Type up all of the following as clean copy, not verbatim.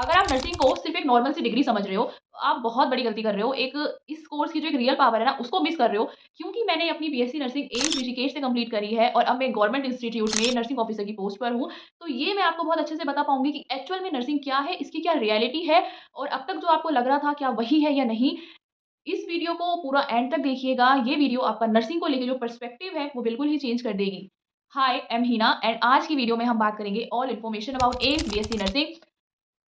अगर आप नर्सिंग को सिर्फ़ एक नॉर्मल सी डिग्री समझ रहे हो, तो आप बहुत बड़ी गलती कर रहे हो। एक इस कोर्स की जो एक रियल पावर है ना, उसको मिस कर रहे हो। क्योंकि मैंने अपनी बीएससी नर्सिंग एम्स ऋषिकेश से कंप्लीट करी है और अब मैं गवर्नमेंट इंस्टीट्यूट में नर्सिंग ऑफिसर की पोस्ट पर हूँ। तो ये मैं आपको बहुत अच्छे से बता पाऊँगी कि एक्चुअल में नर्सिंग क्या है, इसकी क्या रियलिटी है और अब तक जो आपको लग रहा था क्या वही है या नहीं। इस वीडियो को पूरा एंड तक देखिएगा। ये वीडियो आपका नर्सिंग को लेके जो पर्सपेक्टिव है, वो बिल्कुल ही चेंज कर देगी। हाय, आई एम हिना एंड आज की वीडियो में हम बात करेंगे all information about AIIMS BSc nursing.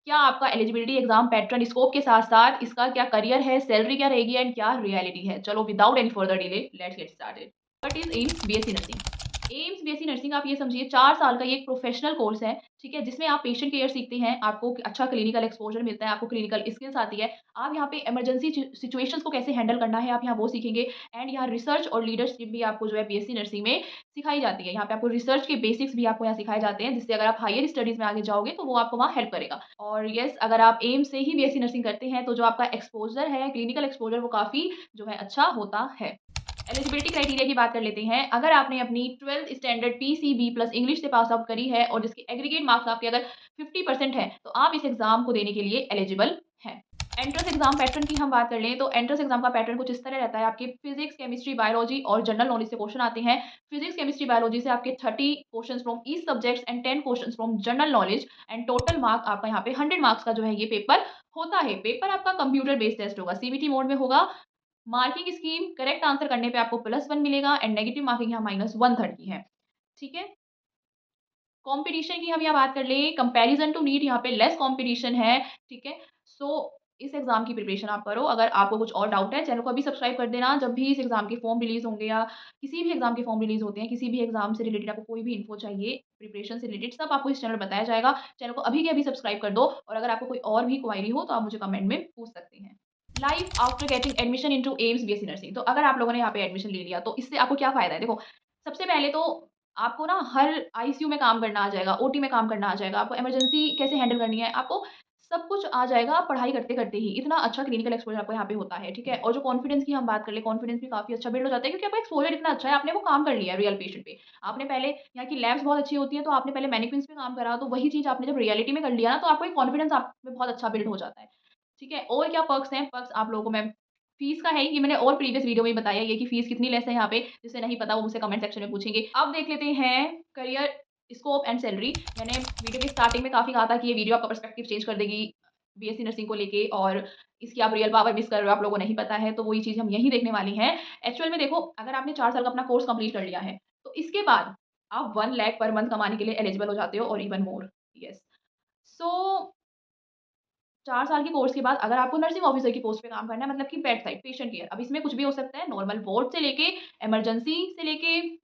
क्या आपका एलिजिबिलिटी एग्ज़ाम पैटर्न स्कोप के साथ-साथ इसका क्या करियर है, सैलरी क्या रहेगी एंड क्या रियलिटी है? चलो without any further delay let's get started. What is AIIMS BSc nursing? AIIMS BSc nursing आप ये समझिए 4 साल का ये एक प्रोफेशनल कोर्स है, ठीक है? जिसमें आप पेशेंट केयर सीखते हैं, आपको अच्छा क्लिनिकल एक्सपोज़र मिलता है, आपको क्लिनिकल स्किल्स आती है। आप यहाँ पे इमरजेंसी सिचुएशंस को कैसे हैंडल करना है, आप यहाँ वो सीखेंगे एंड यहाँ रिसर्च और लीडरशिप भी आपको जो है बीएससी नर्सिंग में सिखाई जाती है। यहाँ पे आपको रिसर्च के बेसिक्स भी आपको यहाँ सिखाए जाते हैं, जिससे अगर आप हायर स्टडीज़ में आगे जाओगे, तो वो आपको वहाँ हेल्प करेगा। और येस, अगर आप एम्स से ही बीएससी नर्सिंग करते हैं, तो जो आपका एक्सपोज़र है, क्लिनिकल एक्सपोज़र वो काफ़ी जो है अच्छा होता है। एलिजिबिलिटी क्राइटेरिया की बात कर लेते हैं। अगर आपने अपनी 12th standard PCB plus English से पास आउट करी है और जिसके एग्रीगेट मार्क्स आपके अगर 50% हैं, तो आप इस एग्ज़ाम को देने के लिए एलिजिबल हैं। एंट्रेंस एग्ज़ाम पैटर्न की हम बात कर लें, तो एंट्रेंस एग्ज़ाम का पैटर्न कुछ इस तरह रहता है। आपके फिज़िक्स, केमिस्ट्री, बायोलॉजी और जनरल नॉलेज से क्वेश्चन आते हैं। फिज़िक्स, केमिस्ट्री, बायोलॉजी से आपके 30 questions from each subjects and 10 questions from general knowledge and total mark आपका यहाँ पे 100 मार्क्स का जो है ये पेपर होता है। पेपर आपका कंप्यूटर बेस्ड टेस्ट होगा, सीबीटी मोड में होगा। मार्किंग स्कीम करेक्ट आंसर करने पे आपको +1 मिलेगा एंड नेगेटिव मार्किंग यहाँ -1/3 की है। ठीक है? कॉम्पिटिशन की हम यहाँ बात कर लें, कंपैरिज़न टू नीट यहाँ पे लेस कॉम्पिटिशन है, ठीक है? सो इस एग्ज़ाम की प्रिपरेशन आप करो। अगर आपको कुछ और डाउट है, चैनल को अभी सब्सक्राइब कर देना। जब भी इस एग्ज़ाम के फॉर्म रिलीज़ होंगे या किसी भी एग्ज़ाम के फॉर्म रिलीज़ होते हैं, किसी भी एग्ज़ाम से रिलेटेड आपको कोई भी इन्फो चाहिए, प्रिपरेशन से रिलेटेड सब आपको इस चैनल पे बताया जाएगा। चैनल को अभी के अभी सब्सक्राइब कर दो और अगर आपको कोई और भी क्वेरी हो, तो आप मुझे कमेंट में पूछ सकते हैं। Life after getting admission into AIIMS BSc nursing. तो अगर आप लोगों ने यहाँ पे एडमिशन ले लिया, तो इससे आपको क्या फ़ायदा है? देखो, सबसे पहले तो आपको ना हर आईसीयू में काम करना आ जाएगा, ओटी में काम करना आ जाएगा, आपको इमरजेंसी कैसे हैंडल करनी है, आपको सब कुछ आ जाएगा पढ़ाई करते-करते ही। इतना अच्छा क्लिनिकल एक्सपोज़र आपको यहाँ पे होता है, ठीक है? और जो कॉन्फिडेंस की हम बात कर लें, कॉन्फिडेंस भी काफ़ी अच्छा बिल्ड हो जाता है क्योंकि आपका एक्सपोज़र इतना अच्छा है, आपने वो काम कर लिया है रियल पेशेंट पे। आपने पहले यहाँ की लैब्स बहुत अच्छी होती हैं, तो आपने पहले मैनीक्विन्स पे काम करा, तो वही चीज़ आपने जब रियलिटी में कर लिया ना, तो आपको एक कॉन्फिडेंस आप में बहुत अच्छा बिल्ड हो जाता है, ठीक है? और क्या पर्क्स हैं? पर्क्स आप लोगों को मैं फीस का है ये मैंने और प्रीवियस वीडियो में ही बताया ये कि फीस कितनी लेस है यहाँ पे, जिसे नहीं पता वो मुझसे कमेंट सेक्शन में पूछेंगे। अब देख लेते हैं करियर स्कोप एंड सैलरी। मैंने वीडियो की स्टार्टिंग में काफ़ी कहा था कि ये वीडियो आपका पर्सपेक्टिव चेंज कर देगी बीएससी नर्सिंग को लेके और इसकी आप रियल पावर मिस कर रहे हो, आप लोगों को नहीं पता है, तो वही चीज़ हम यहीं देखने वाली हैं। एक्चुअल में देखो, अगर आपने 4 साल का अपना कोर्स कंप्लीट कर लिया है, तो इसके बाद आप 1 लाख पर मंथ कमाने के लिए एलिजिबल हो जाते हो और इवन मोर। येस। सो 4 साल के कोर्स के बाद अगर आपको नर्सिंग ऑफिसर की पोस्ट पे काम करना है मतलब कि बेड साइड पेशेंट केयर, अब इसमें कुछ भी हो सकता है, नॉर्मल वार्ड से लेके इमरजेंसी से लेके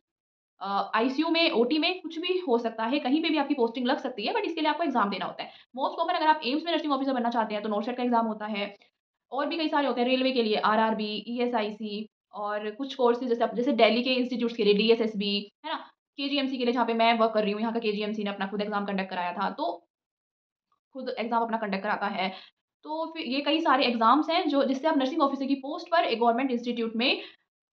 आईसीयू में, ओटी में कुछ भी हो सकता है, कहीं पे भी आपकी पोस्टिंग लग सकती है बट इसके लिए आपको एग्ज़ाम देना होता है। मोस्ट कॉमन अगर आप एम्स में नर्सिंग ऑफिसर बनना चाहते हैं तो नॉर्सेट का एग्ज़ाम होता है और भी कई सारे होते हैं रेलवे के लिए आरआरबी, ईएसआईसी और कुछ कोर्सेज़ जैसे दिल्ली के इंस्टीट्यूट्स के लिए डीएसएसबी, है ना? केजीएमसी के लिए जहाँ पे मैं वर्क कर रही हूँ, यहाँ का केजीएमसी ने अपना खुद एग्ज़ाम कंडक्ट कराया था, तो खुद एग्ज़ाम अपना कंडक्ट कराता है। तो फिर ये कई सारे एग्ज़ाम्स हैं जो जिससे आप नर्सिंग ऑफिसर की पोस्ट पर एक गवर्नमेंट इंस्टीट्यूट में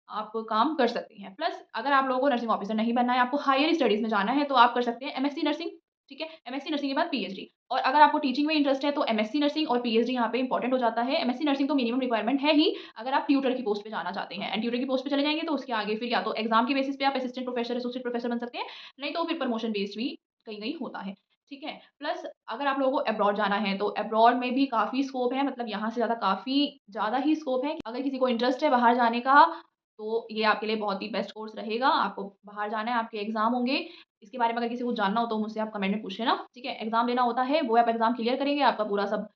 आप काम कर सकती हैं। प्लस अगर आप लोगों को नर्सिंग ऑफिसर नहीं बनना है, आपको हायर स्टडीज़ में जाना है, तो आप कर सकते हैं एमएससी नर्सिंग, ठीक है? एमएससी नर्सिंग के बाद पीएचडी और अगर आपको टीचिंग में इंटरेस्ट है, तो एमएससी नर्सिंग और पीएचडी यहाँ पे इम्पोर्टेंट हो जाता है। एमएससी नर्सिंग तो मिनिमम रिक्वायरमेंट है ही, अगर आप ट्यूटर की पोस्ट पे जाना चाहते हैं एंड ट्यूटर की पोस्ट पे चले जाएँगे, तो उसके आगे फिर या तो एग्ज़ाम के बेसिस पे आप असिस्टेंट प्रोफेसर, एसोसिएट प्रोफेसर बन सकते हैं, नहीं तो फिर प्रमोशन बेस्ड भी कहीं-कहीं होता है, ठीक है? प्लस अगर आप लोगों को अब्रॉड जाना है, तो अब्रॉड में भी काफ़ी स्कोप है, मतलब यहाँ से ज़्यादा काफ़ी ज़्यादा ही स्कोप है। अगर किसी को इंटरेस्ट है बाहर जाने का, तो ये आपके लिए बहुत ही बेस्ट कोर्स रहेगा। आपको बाहर जाना है, आपके एग्ज़ाम होंगे। इसके बारे में अगर किसी को जानना हो तो मुझसे आप कमेंट में पूछ लेना, ठीक है? एग्ज़ाम देना होता है, वो आप एग्ज़ाम क्लियर करेंगे, आपका पूरा सब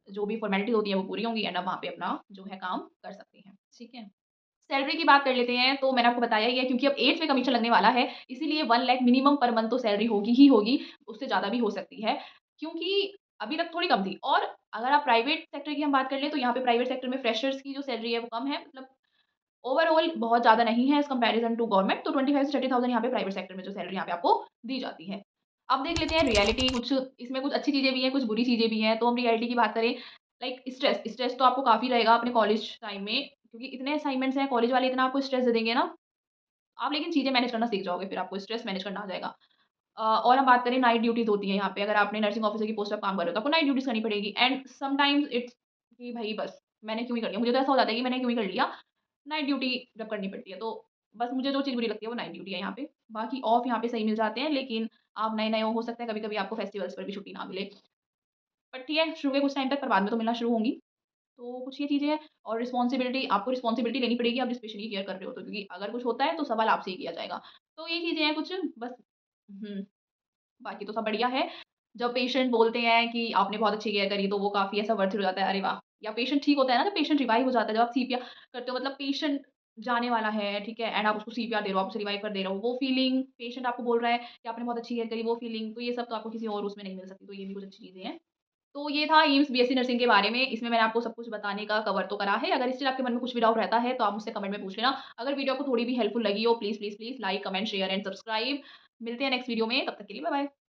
जो भी फ़ॉर्मेलिटीज़ होती हैं वो पूरी होंगी एंड आप वहाँ पे अपना जो है काम कर सकते हैं, ठीक है? सैलरी की बात कर लेते हैं, तो मैंने आपको बताया ही है क्योंकि अब एज पे कमीशन लगने वाला है, इसीलिए 1 लाख मिनिमम पर मंथ तो सैलरी होगी ही होगी, उससे ज़्यादा भी हो सकती है, क्योंकि अभी तक थोड़ी कम थी और अगर आप प्राइवेट सेक्टर की हम बात कर लें, तो यहाँ पे प्राइवेट सेक्टर में फ्रेशर्स की जो सैलरी है वो कम है, मतलब ओवरऑल बहुत ज़्यादा नहीं है एज़ कंपैरिज़न टू गवर्नमेंट, तो 25 से 30,000 यहाँ पे प्राइवेट सेक्टर में जो सैलरी यहाँ पे आपको दी जाती है। अब देख लेते हैं रियलिटी, कुछ इसमें कुछ अच्छी चीज़ें भी हैं, कुछ बुरी चीज़ें भी हैं, तो हम रियलिटी की बात करें, लाइक स्ट्रेस तो आपको काफ़ी रहेगा अपने कॉलेज टाइम में, क्योंकि इतने असाइनमेंट्स हैं, कॉलेज वाले इतना आपको स्ट्रेस दे देंगे ना, आप लेकिन चीज़ें मैनेज करना सीख जाओगे, फिर आपको स्ट्रेस मैनेज करना आ जाएगा। और हम बात करें नाइट ड्यूटीज़ होती हैं यहाँ पे, अगर आपने नर्सिंग ऑफिसर की पोस्ट पे काम कर रहे हो तो आपको नाइट ड्यूटीज़ करनी पड़ेगी एंड समटाइम्स इट्स कि भई बस मैंने क्यों ही कर लिया? मुझे तो ऐसा हो जाता है कि मैंने क्यों ही कर लिया? नाइट ड्यूटी जब करनी पड़ती है तो बस मुझे जो चीज़ बुरी लगती है वो नाइट ड्यूटी है यहाँ पे। बाकी ऑफ यहाँ पे सही मिल जाते हैं, लेकिन आप नए-नए हो सकता है कभी-कभी आपको फेस्टिवल्स पर भी छुट्टी ना मिले। बट ठीक है, शुरू के कुछ टाइम तक, पर बाद में तो मिलना शुरू होंगी। तो कुछ ये चीज़ें हैं और रिस्पॉन्सिबिलिटी, आपको रिस्पॉन्सिबिलिटी लेनी पड़ेगी, आप जिस पेशेंट की केयर कर रहे हो तो, क्योंकि अगर कुछ होता है तो सवाल आपसे ही किया जाएगा। तो ये चीज़ें हैं कुछ बस। बाकी तो सब बढ़िया है। जब पेशेंट बोलते हैं कि आपने बहुत अच्छी केयर करी, तो वो काफ़ी ऐसा वर्थ इट हो जाता है, अरे वाह! या पेशेंट ठीक होता है ना, जब पेशेंट रिवाइव हो जाता है, जब आप सीपीआर करते हो, मतलब पेशेंट जाने वाला है, ठीक है? एंड आप उसको सीपीआर दे रहे हो, आप उसे रिवाइव कर दे रहे हो, वो फीलिंग, पेशेंट आपको बोल रहा है कि आपने बहुत अच्छी केयर करी, वो फीलिंग, तो ये सब तो आपको किसी और उसमें नहीं मिल सकती, तो ये भी कुछ अच्छी चीज़ें हैं। तो ये था एम्स बीएससी नर्सिंग के बारे में, इसमें मैंने आपको सब कुछ बताने का कवर तो करा है। अगर स्टिल आपके मन में कुछ भी डाउट रहता है, तो आप मुझसे कमेंट में पूछ लेना। अगर वीडियो आपको थोड़ी भी हेल्पफुल लगी हो, please, please, please like, comment, share and subscribe. मिलते हैं नेक्स्ट वीडियो में, तब तक के लिए बाय बाय।